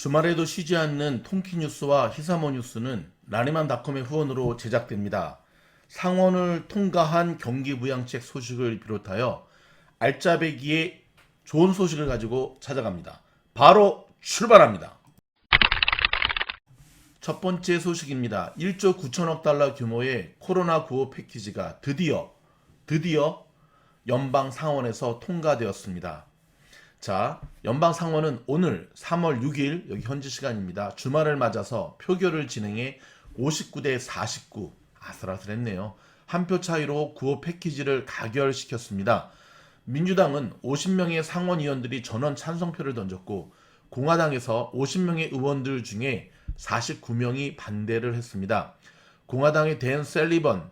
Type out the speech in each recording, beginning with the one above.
주말에도 쉬지 않는 통키뉴스와 히사모뉴스는 라니맘닷컴의 후원으로 제작됩니다. 상원을 통과한 경기부양책 소식을 비롯하여 알짜배기의 좋은 소식을 가지고 찾아갑니다. 바로 출발합니다. 첫 번째 소식입니다. 1조 9천억 달러 규모의 코로나 구호 패키지가 드디어 연방 상원에서 통과되었습니다. 자, 연방 상원은 오늘 3월 6일 여기 현지 시간입니다. 주말을 맞아서 표결을 진행해 59대 49 아슬아슬했네요. 한 표 차이로 구호 패키지를 가결시켰습니다. 민주당은 50명의 상원의원들이 전원 찬성표를 던졌고 공화당에서 50명의 의원들 중에 49명이 반대를 했습니다. 공화당의 댄 셀리번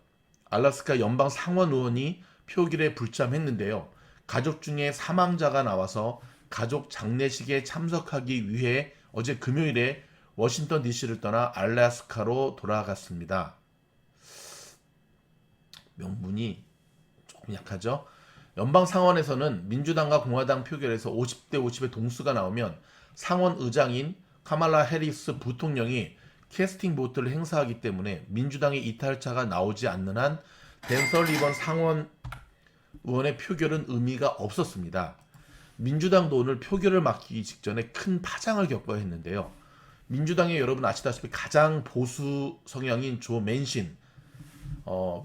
알래스카 연방 상원 의원이 표결에 불참했는데요. 가족 중에 사망자가 나와서 가족 장례식에 참석하기 위해 어제 금요일에 워싱턴 DC를 떠나 알래스카로 돌아갔습니다. 명분이 조금 약하죠. 연방 상원에서는 민주당과 공화당 표결에서 50대 50의 동수가 나오면 상원 의장인 카말라 해리스 부통령이 캐스팅 보트를 행사하기 때문에 민주당의 이탈차가 나오지 않는 한 댄 설리번 상원 의원의 표결은 의미가 없었습니다. 민주당도 오늘 표결을 맡기기 직전에 큰 파장을 겪어야 했는데요. 민주당의 여러분 아시다시피 가장 보수 성향인 조 맨신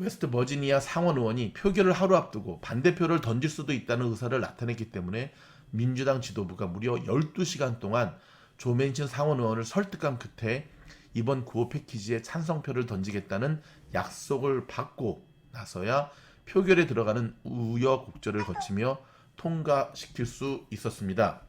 웨스트 버지니아 상원 의원이 표결을 하루 앞두고 반대표를 던질 수도 있다는 의사를 나타냈기 때문에 민주당 지도부가 무려 12시간 동안 조 맨신 상원 의원을 설득한 끝에 이번 구호 패키지에 찬성표를 던지겠다는 약속을 받고 나서야 표결에 들어가는 우여곡절을 거치며 통과시킬 수 있었습니다.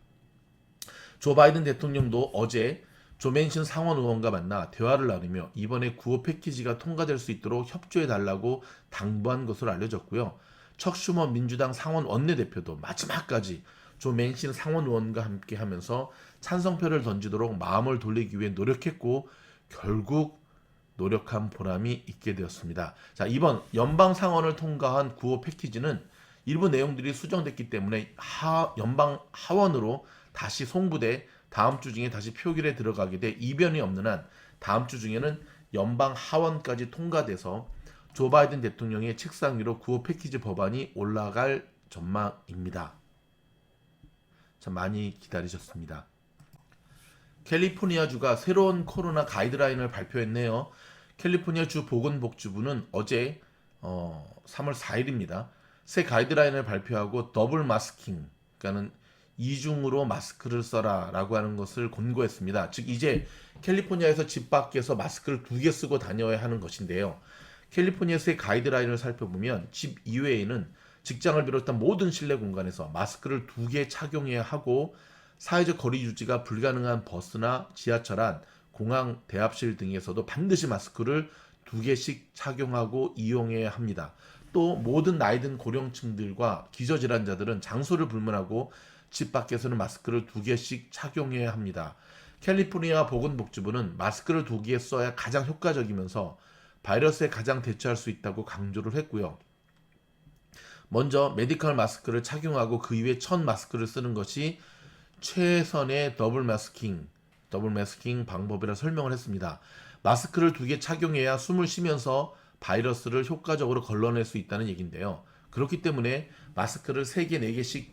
조 바이든 대통령도 어제 조 맨신 상원 의원과 만나 대화를 나누며 이번에 구호 패키지가 통과될 수 있도록 협조해달라고 당부한 것으로 알려졌고요. 척 슈머 민주당 상원 원내대표도 마지막까지 조 맨신 상원 의원과 함께 하면서 찬성표를 던지도록 마음을 돌리기 위해 노력했고 결국 노력한 보람이 있게 되었습니다. 자, 이번 연방 상원을 통과한 구호 패키지는 일부 내용들이 수정됐기 때문에 연방 하원으로 다시 송부돼 다음 주 중에 다시 표결에 들어가게 돼 이변이 없는 한 다음 주 중에는 연방 하원까지 통과돼서 조 바이든 대통령의 책상 위로 구호 패키지 법안이 올라갈 전망입니다. 참 많이 기다리셨습니다. 캘리포니아주가 새로운 코로나 가이드라인을 발표했네요. 캘리포니아 주 보건복지부는 어제 3월 4일입니다. 새 가이드라인을 발표하고 더블 마스킹, 그러니까는 이중으로 마스크를 써라 라고 하는 것을 권고했습니다. 즉 이제 캘리포니아에서 집 밖에서 마스크를 2개 쓰고 다녀야 하는 것인데요. 캘리포니아 새 가이드라인을 살펴보면 집 이외에는 직장을 비롯한 모든 실내 공간에서 마스크를 2개 착용해야 하고 사회적 거리 유지가 불가능한 버스나 지하철 안, 공항, 대합실 등에서도 반드시 마스크를 2개씩 착용하고 이용해야 합니다. 또 모든 나이 든 고령층들과 기저질환자들은 장소를 불문하고 집 밖에서는 마스크를 2개씩 착용해야 합니다. 캘리포니아 보건복지부는 마스크를 2개 써야 가장 효과적이면서 바이러스에 가장 대처할 수 있다고 강조를 했고요. 먼저 메디컬 마스크를 착용하고 그 이후에 첫 마스크를 쓰는 것이 최선의 더블 마스킹 방법이라 설명을 했습니다. 마스크를 2개 착용해야 숨을 쉬면서 바이러스를 효과적으로 걸러낼 수 있다는 얘기인데요. 그렇기 때문에 마스크를 3개, 4개씩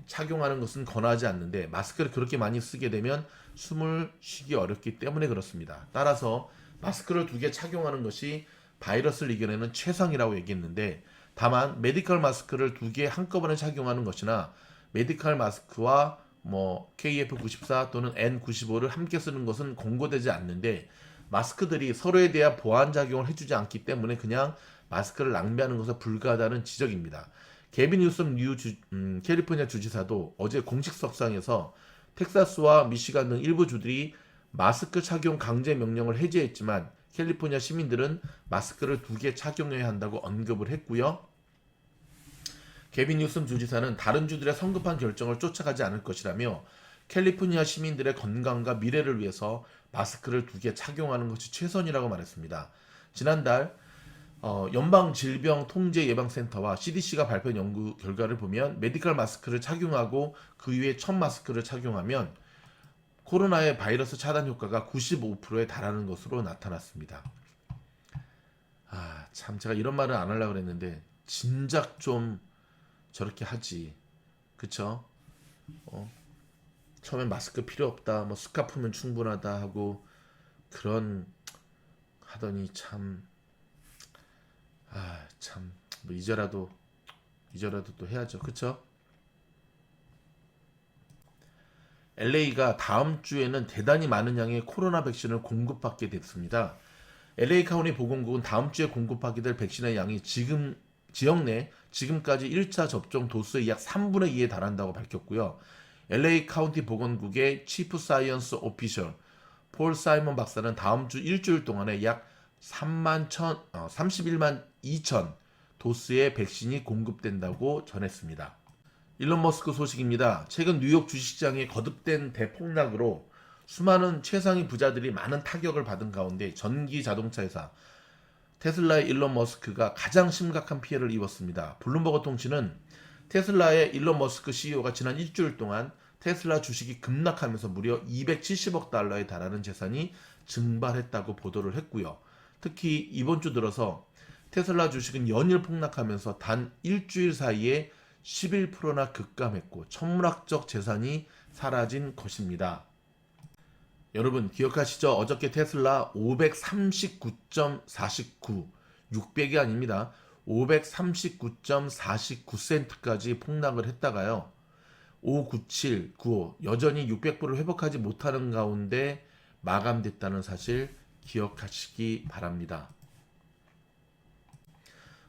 착용하는 것은 권하지 않는데 마스크를 그렇게 많이 쓰게 되면 숨을 쉬기 어렵기 때문에 그렇습니다. 따라서 마스크를 2개 착용하는 것이 바이러스를 이겨내는 최상이라고 얘기했는데 다만 메디컬 마스크를 2개 한꺼번에 착용하는 것이나 메디컬 마스크와 KF94 또는 N95를 함께 쓰는 것은 권고되지 않는데 마스크들이 서로에 대한 보완 작용을 해주지 않기 때문에 그냥 마스크를 낭비하는 것은 불가하다는 지적입니다. 게빈 뉴섬 캘리포니아 주지사도 어제 공식 석상에서 텍사스와 미시간 등 일부 주들이 마스크 착용 강제 명령을 해제했지만 캘리포니아 시민들은 마스크를 2개 착용해야 한다고 언급을 했고요. 게빈 뉴섬 주지사는 다른 주들의 성급한 결정을 쫓아가지 않을 것이라며 캘리포니아 시민들의 건강과 미래를 위해서 마스크를 2개 착용하는 것이 최선이라고 말했습니다. 지난달 연방질병통제예방센터와 CDC가 발표한 연구 결과를 보면 메디컬 마스크를 착용하고 그 위에 첫 마스크를 착용하면 코로나의 바이러스 차단 효과가 95%에 달하는 것으로 나타났습니다. 참 제가 이런 말은 안 하려고 그랬는데 진작 좀 저렇게 하지. 그쵸? 처음엔 마스크 필요 없다, 뭐 스카프면 충분하다 하고 그런 하더니 참, 참, 뭐 이제라도 또 해야죠. 그쵸? LA가 다음 주에는 대단히 많은 양의 코로나 백신을 공급받게 됐습니다. LA 카운티 보건국은 다음 주에 공급하게 될 백신의 양이 지역 내 지금까지 1차 접종 도수의 약 3분의 2에 달한다고 밝혔고요. LA 카운티 보건국의 치프 사이언스 오피셜 폴 사이먼 박사는 다음 주 일주일 동안에 약 31만 2천 도스의 백신이 공급된다고 전했습니다. 일론 머스크 소식입니다. 최근 뉴욕 주식시장의 거듭된 대폭락으로 수많은 최상위 부자들이 많은 타격을 받은 가운데 전기 자동차 회사 테슬라의 일론 머스크가 가장 심각한 피해를 입었습니다. 블룸버그 통신은 테슬라의 일론 머스크 CEO가 지난 일주일 동안 테슬라 주식이 급락하면서 무려 270억 달러에 달하는 재산이 증발했다고 보도를 했고요. 특히 이번 주 들어서 테슬라 주식은 연일 폭락하면서 단 일주일 사이에 11%나 급감했고 천문학적 재산이 사라진 것입니다. 여러분 기억하시죠? 어저께 테슬라 539.49 600이 아닙니다. 539.49센트까지 폭락을 했다가요. 597, 95 여전히 600불을 회복하지 못하는 가운데 마감됐다는 사실 기억하시기 바랍니다.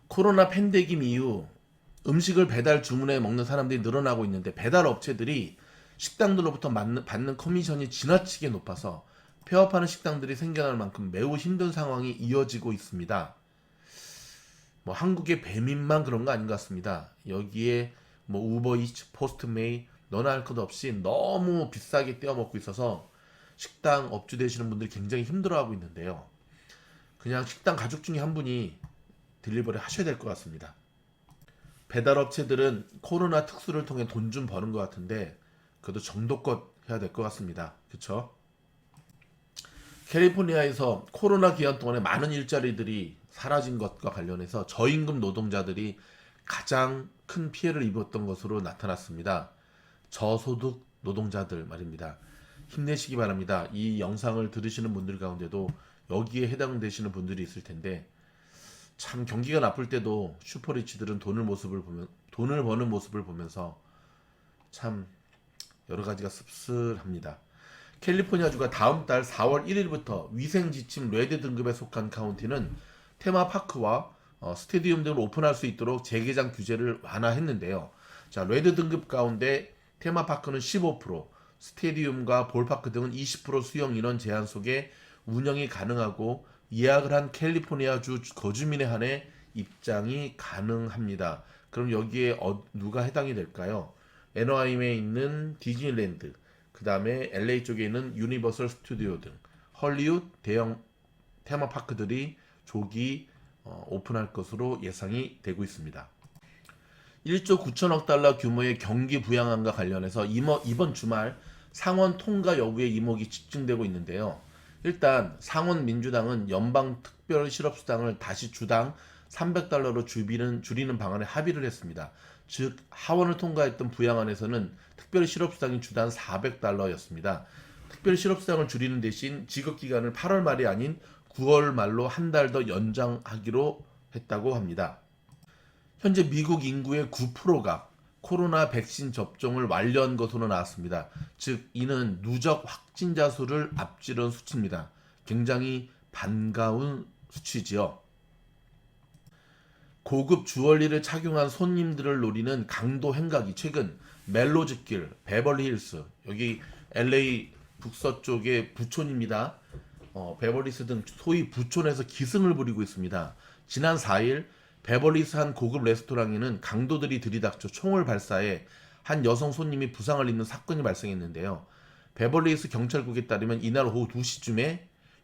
코로나 팬데믹 이후 음식을 배달 주문해 먹는 사람들이 늘어나고 있는데 배달 업체들이 식당들로부터 받는 커미션이 지나치게 높아서 폐업하는 식당들이 생겨날 만큼 매우 힘든 상황이 이어지고 있습니다. 뭐 한국의 배민만 그런 거 아닌 것 같습니다. 여기에 뭐 우버이츠, 포스트메이 너나 할 것 없이 너무 비싸게 떼어먹고 있어서 식당 업주 되시는 분들이 굉장히 힘들어하고 있는데요. 그냥 식당 가족 중에 한 분이 딜리버리 하셔야 될 것 같습니다. 배달업체들은 코로나 특수를 통해 돈 좀 버는 것 같은데 그래도 정도껏 해야 될 것 같습니다. 그쵸? 캘리포니아에서 코로나 기간 동안에 많은 일자리들이 사라진 것과 관련해서 저임금 노동자들이 가장 큰 피해를 입었던 것으로 나타났습니다. 저소득 노동자들 말입니다. 힘내시기 바랍니다. 이 영상을 들으시는 분들 가운데도 여기에 해당되시는 분들이 있을 텐데 참 경기가 나쁠 때도 슈퍼리치들은 돈을 버는 모습을 보면서 참 여러 가지가 씁쓸합니다. 캘리포니아주가 다음 달 4월 1일부터 위생 지침 레드 등급에 속한 카운티는 테마파크와 스테디움 등을 오픈할 수 있도록 재개장 규제를 완화했는데요. 자, 레드 등급 가운데 테마파크는 15%, 스테디움과 볼파크 등은 20% 수용 인원 제한 속에 운영이 가능하고 예약을 한 캘리포니아주 거주민에 한해 입장이 가능합니다. 그럼 여기에 누가 해당이 될까요? 애너하임에 있는 디즈니랜드, 그 다음에 LA 쪽에 있는 유니버설 스튜디오 등 헐리우드 대형 테마파크들이 조기 오픈할 것으로 예상이 되고 있습니다. 1조 9천억 달러 규모의 경기 부양안과 관련해서 이번 주말 상원 통과 여부의 이목이 집중되고 있는데요. 일단 상원 민주당은 연방 특별 실업수당을 다시 주당 300달러로 줄이는 방안에 합의를 했습니다. 즉 하원을 통과했던 부양안에서는 특별 실업수당이 주당 400달러였습니다. 특별 실업수당을 줄이는 대신 지급기간을 8월 말이 아닌 9월 말로 한 달 더 연장하기로 했다고 합니다. 현재 미국 인구의 9%가 코로나 백신 접종을 완료한 것으로 나왔습니다. 즉 이는 누적 확진자 수를 앞지른 수치입니다. 굉장히 반가운 수치지요. 고급 주얼리를 착용한 손님들을 노리는 강도 행각이 최근 멜로즈길, 베벌리힐스, 여기 LA 북서쪽의 부촌입니다. 베벌리힐스 등 소위 부촌에서 기승을 부리고 있습니다. 지난 4일 베벌리힐스 한 고급 레스토랑에는 강도들이 들이닥쳐 총을 발사해 한 여성 손님이 부상을 입는 사건이 발생했는데요. 베벌리힐스 경찰국에 따르면 이날 오후 2시쯤에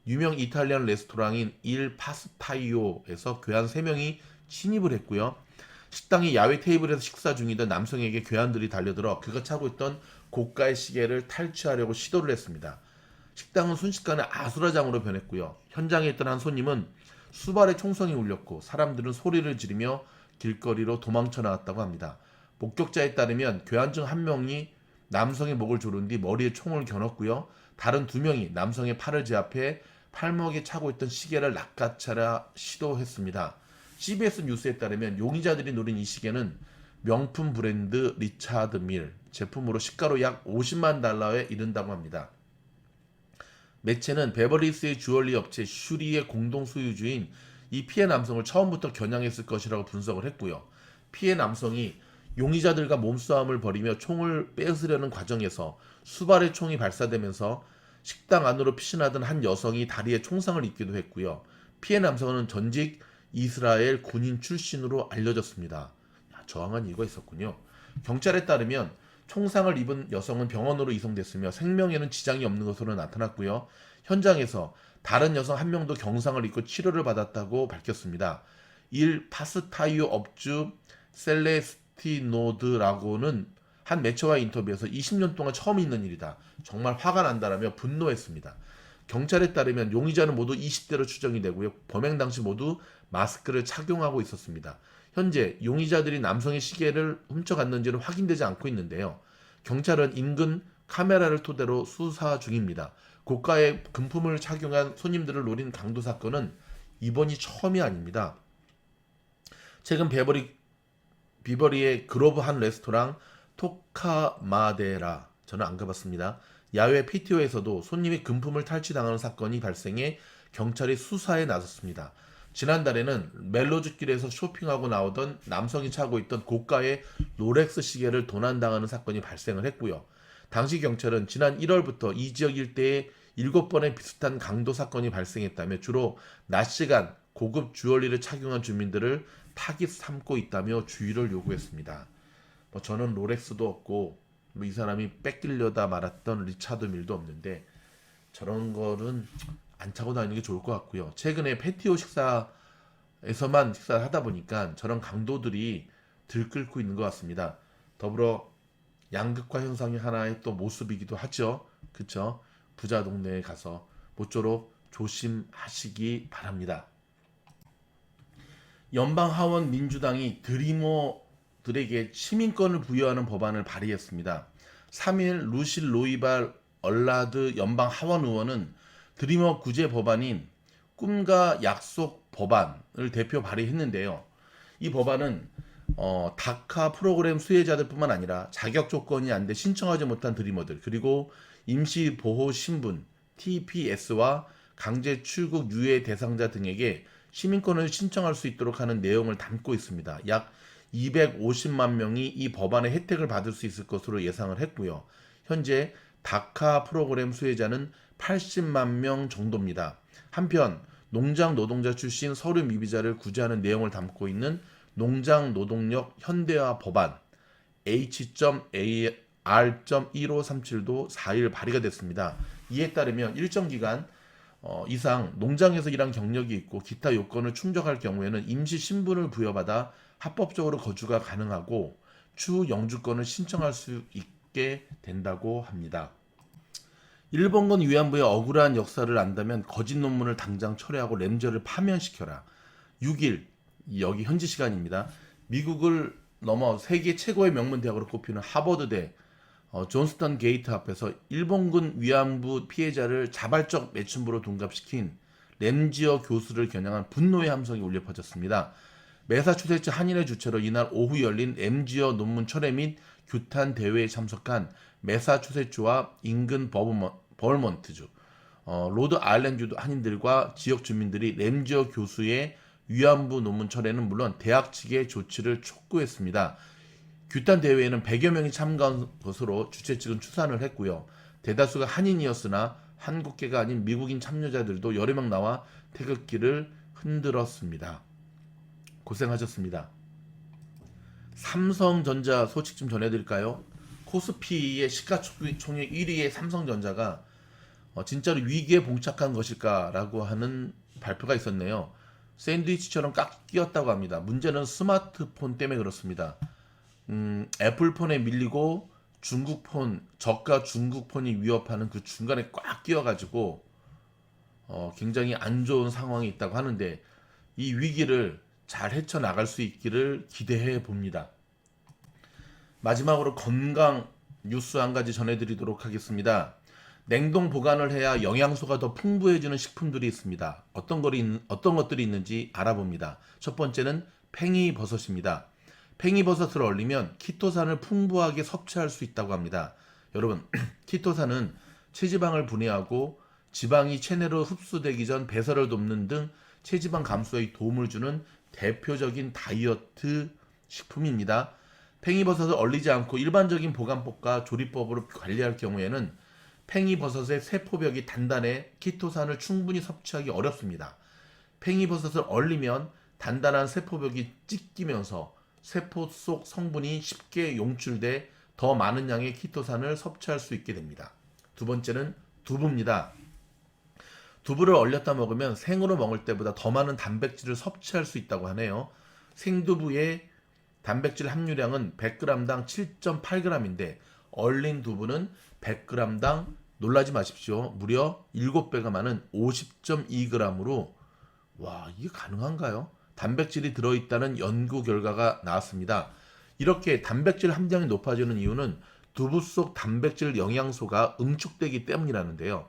유명 이탈리안 레스토랑인 일 파스타이오에서 괴한 3명이 침입을 했고요. 식당이 야외 테이블에서 식사 중이던 남성에게 괴한들이 달려들어 그가 차고 있던 고가의 시계를 탈취하려고 시도를 했습니다. 식당은 순식간에 아수라장으로 변했고요. 현장에 있던 한 손님은 수발의 총성이 울렸고 사람들은 소리를 지르며 길거리로 도망쳐 나왔다고 합니다. 목격자에 따르면 교환 중 한 명이 남성의 목을 조른 뒤 머리에 총을 겨눴고요. 다른 두 명이 남성의 팔을 제압해 팔목에 차고 있던 시계를 낚아채려 시도했습니다. CBS 뉴스에 따르면 용의자들이 노린 이 시계는 명품 브랜드 리차드 밀 제품으로 시가로 약 50만 달러에 이른다고 합니다. 매체는 베버리힐스의 주얼리 업체 슈리의 공동 소유주인 이 피해 남성을 처음부터 겨냥했을 것이라고 분석을 했고요. 피해 남성이 용의자들과 몸싸움을 벌이며 총을 뺏으려는 과정에서 수발의 총이 발사되면서 식당 안으로 피신하던 한 여성이 다리에 총상을 입기도 했고요. 피해 남성은 전직 이스라엘 군인 출신으로 알려졌습니다. 저항한 이유가 있었군요. 경찰에 따르면 총상을 입은 여성은 병원으로 이송됐으며 생명에는 지장이 없는 것으로 나타났고요. 현장에서 다른 여성 한 명도 경상을 입고 치료를 받았다고 밝혔습니다. 일 파스타이오 업주 셀레스티노드라고는 한 매체와의 인터뷰에서 20년 동안 처음 있는 일이다. 정말 화가 난다라며 분노했습니다. 경찰에 따르면 용의자는 모두 20대로 추정이 되고요. 범행 당시 모두 마스크를 착용하고 있었습니다. 현재 용의자들이 남성의 시계를 훔쳐갔는지는 확인되지 않고 있는데요. 경찰은 인근 카메라를 토대로 수사 중입니다. 고가의 금품을 착용한 손님들을 노린 강도 사건은 이번이 처음이 아닙니다. 최근 비버리의 그로브 한 레스토랑 토카마데라, 저는 안 가봤습니다. 야외 PTO에서도 손님이 금품을 탈취당하는 사건이 발생해 경찰이 수사에 나섰습니다. 지난달에는 멜로즈길에서 쇼핑하고 나오던 남성이 차고 있던 고가의 롤렉스 시계를 도난당하는 사건이 발생을 했고요. 당시 경찰은 지난 1월부터 이 지역 일대에 7번의 비슷한 강도 사건이 발생했다며 주로 낮 시간 고급 주얼리를 착용한 주민들을 타깃 삼고 있다며 주의를 요구했습니다. 저는 롤렉스도 없고 이 사람이 뺏기려다 말았던 리차드 밀도 없는데 저런 거는 안 차고 다니는 게 좋을 것 같고요. 최근에 패티오 식사에서만 식사를 하다 보니까 저런 강도들이 들끓고 있는 것 같습니다. 더불어 양극화 현상의 하나의 또 모습이기도 하죠. 그쵸? 부자 동네에 가서 모쪼록 조심하시기 바랍니다. 연방 하원 민주당이 드리머들에게 시민권을 부여하는 법안을 발의했습니다. 3일 루실 로이발 얼라드 연방 하원 의원은 드리머 구제 법안인 꿈과 약속 법안을 대표 발의했는데요. 이 법안은 다카 프로그램 수혜자들뿐만 아니라 자격 조건이 안 돼 신청하지 못한 드리머들 그리고 임시보호신분 TPS와 강제 출국 유예 대상자 등에게 시민권을 신청할 수 있도록 하는 내용을 담고 있습니다. 약 250만 명이 이 법안의 혜택을 받을 수 있을 것으로 예상을 했고요. 현재 다카 프로그램 수혜자는 80만 명 정도입니다. 한편 농장 노동자 출신 서류 미비자를 구제하는 내용을 담고 있는 농장 노동력 현대화 법안 H.AR.1537도 4일 발의가 됐습니다. 이에 따르면 일정 기간 이상 농장에서 일한 경력이 있고 기타 요건을 충족할 경우에는 임시 신분을 부여받아 합법적으로 거주가 가능하고 추후 영주권을 신청할 수 있게 된다고 합니다. 일본군 위안부의 억울한 역사를 안다면 거짓 논문을 당장 철회하고 램저를 파면시켜라. 6일 여기 현지 시간입니다. 미국을 넘어 세계 최고의 명문 대학으로 꼽히는 하버드대 존스턴 게이트 앞에서 일본군 위안부 피해자를 자발적 매춘부로 동갑시킨 램지어 교수를 겨냥한 분노의 함성이 울려 퍼졌습니다. 매사추세츠 한인의 주최로 이날 오후 열린 램지어 논문 철회 및 규탄 대회에 참석한 매사추세츠와 인근 버먼트주, 로드 아일랜드 한인들과 지역 주민들이 램지어 교수의 위안부 논문 철회는 물론 대학 측의 조치를 촉구했습니다. 규탄 대회에는 100여 명이 참가한 것으로 주최 측은 추산을 했고요. 대다수가 한인이었으나 한국계가 아닌 미국인 참여자들도 여러 명 나와 태극기를 흔들었습니다. 고생하셨습니다. 삼성전자 소식 좀 전해드릴까요? 코스피의 시가총액 1위의 삼성전자가 진짜로 위기에 봉착한 것일까라고 하는 발표가 있었네요. 샌드위치처럼 깍 끼었다고 합니다. 문제는 스마트폰 때문에 그렇습니다. 애플폰에 밀리고 중국폰, 저가 중국폰이 위협하는 그 중간에 꽉 끼어가지고 굉장히 안 좋은 상황이 있다고 하는데 이 위기를 잘 헤쳐나갈 수 있기를 기대해 봅니다. 마지막으로 건강 뉴스 한 가지 전해드리도록 하겠습니다. 냉동 보관을 해야 영양소가 더 풍부해지는 식품들이 있습니다. 어떤 것들이 있는지 알아봅니다. 첫 번째는 팽이버섯입니다. 팽이버섯을 얼리면 키토산을 풍부하게 섭취할 수 있다고 합니다. 여러분, 키토산은 체지방을 분해하고 지방이 체내로 흡수되기 전 배설을 돕는 등 체지방 감소에 도움을 주는 대표적인 다이어트 식품입니다. 팽이버섯을 얼리지 않고 일반적인 보관법과 조리법으로 관리할 경우에는 팽이버섯의 세포벽이 단단해 키토산을 충분히 섭취하기 어렵습니다. 팽이버섯을 얼리면 단단한 세포벽이 찢기면서 세포 속 성분이 쉽게 용출돼 더 많은 양의 키토산을 섭취할 수 있게 됩니다. 두 번째는 두부입니다. 두부를 얼렸다 먹으면 생으로 먹을 때보다 더 많은 단백질을 섭취할 수 있다고 하네요. 생두부의 단백질 함유량은 100g당 7.8g인데 얼린 두부는 100g당 놀라지 마십시오. 무려 7배가 많은 50.2g으로 와, 이게 가능한가요? 단백질이 들어있다는 연구 결과가 나왔습니다. 이렇게 단백질 함량이 높아지는 이유는 두부 속 단백질 영양소가 응축되기 때문이라는데요.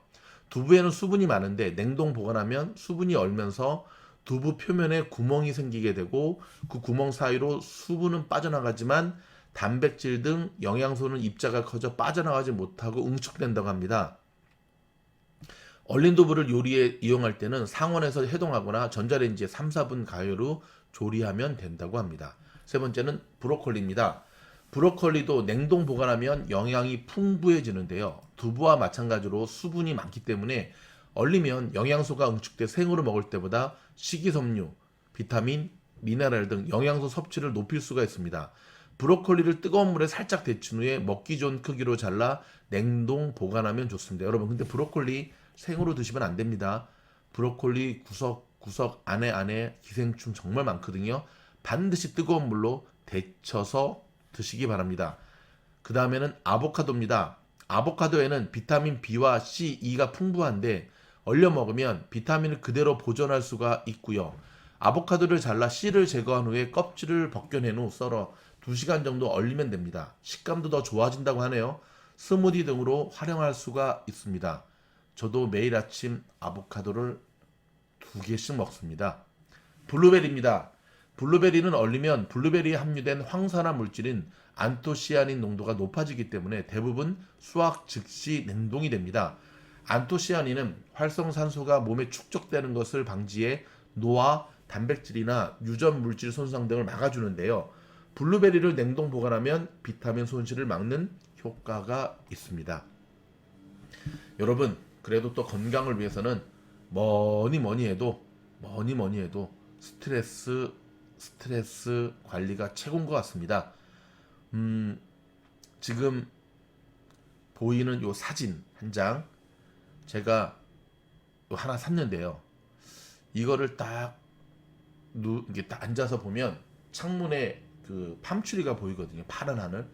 두부에는 수분이 많은데 냉동 보관하면 수분이 얼면서 두부 표면에 구멍이 생기게 되고 그 구멍 사이로 수분은 빠져나가지만 단백질 등 영양소는 입자가 커져 빠져나가지 못하고 응축된다고 합니다. 얼린 두부를 요리에 이용할 때는 상온에서 해동하거나 전자레인지에 3, 4분 가열후 조리하면 된다고 합니다. 세 번째는 브로콜리입니다. 브로콜리도 냉동 보관하면 영양이 풍부해지는데요. 두부와 마찬가지로 수분이 많기 때문에 얼리면 영양소가 응축돼 생으로 먹을 때보다 식이섬유, 비타민, 미네랄 등 영양소 섭취를 높일 수가 있습니다. 브로콜리를 뜨거운 물에 살짝 데친 후에 먹기 좋은 크기로 잘라 냉동 보관하면 좋습니다. 여러분, 근데 브로콜리 생으로 드시면 안 됩니다. 브로콜리 구석구석 안에 기생충 정말 많거든요. 반드시 뜨거운 물로 데쳐서 드시기 바랍니다. 그 다음에는 아보카도입니다. 아보카도에는 비타민 B와 C, E가 풍부한데 얼려 먹으면 비타민을 그대로 보존할 수가 있고요. 아보카도를 잘라 씨를 제거한 후에 껍질을 벗겨낸 후 썰어 2시간 정도 얼리면 됩니다. 식감도 더 좋아진다고 하네요. 스무디 등으로 활용할 수가 있습니다. 저도 매일 아침 아보카도를 2개씩 먹습니다. 블루베리입니다. 블루베리는 얼리면 블루베리에 함유된 황산화 물질인 안토시아닌 농도가 높아지기 때문에 대부분 수확 즉시 냉동이 됩니다. 안토시아닌은 활성산소가 몸에 축적되는 것을 방지해 노화, 단백질이나 유전 물질 손상 등을 막아주는데요. 블루베리를 냉동 보관하면 비타민 손실을 막는 효과가 있습니다. 여러분, 그래도 또 건강을 위해서는 뭐니 해도 스트레스 관리가 최고인 것 같습니다. 지금 보이는 요 사진 한 장 제가 요 하나 샀는데요. 이거를 이게 딱 앉아서 보면 창문에 그 팜추리가 보이거든요. 파란 하늘.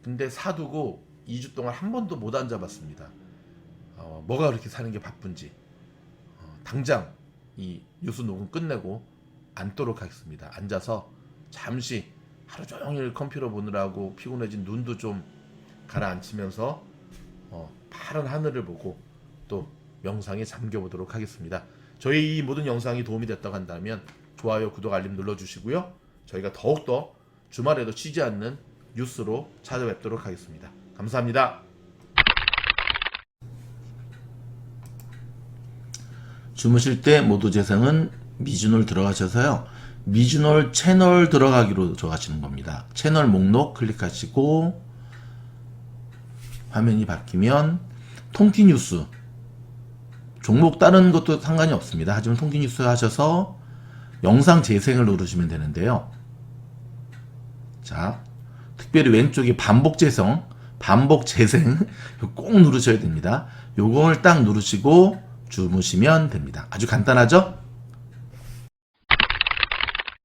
근데 사두고 2주 동안 한 번도 못 앉아봤습니다. 뭐가 그렇게 사는 게 바쁜지. 당장 이 뉴스 녹음 끝내고 앉도록 하겠습니다. 앉아서 잠시 하루 종일 컴퓨터 보느라고 피곤해진 눈도 좀 가라앉히면서 파란 하늘을 보고 또 명상에 잠겨보도록 하겠습니다. 저희 이 모든 영상이 도움이 됐다고 한다면 좋아요, 구독, 알림 눌러주시고요. 저희가 더욱더 주말에도 쉬지 않는 뉴스로 찾아뵙도록 하겠습니다. 감사합니다. 주무실 때 모두 재생은 미주놀 들어가셔서요. 미주놀 채널 들어가기로 들어가시는 겁니다. 채널 목록 클릭하시고 화면이 바뀌면 통티뉴스 종목 다른 것도 상관이 없습니다. 하지만 통티뉴스 하셔서 영상 재생을 누르시면 되는데요. 자, 특별히 왼쪽에 반복 재생 꼭 누르셔야 됩니다. 요걸 딱 누르시고 주무시면 됩니다. 아주 간단하죠?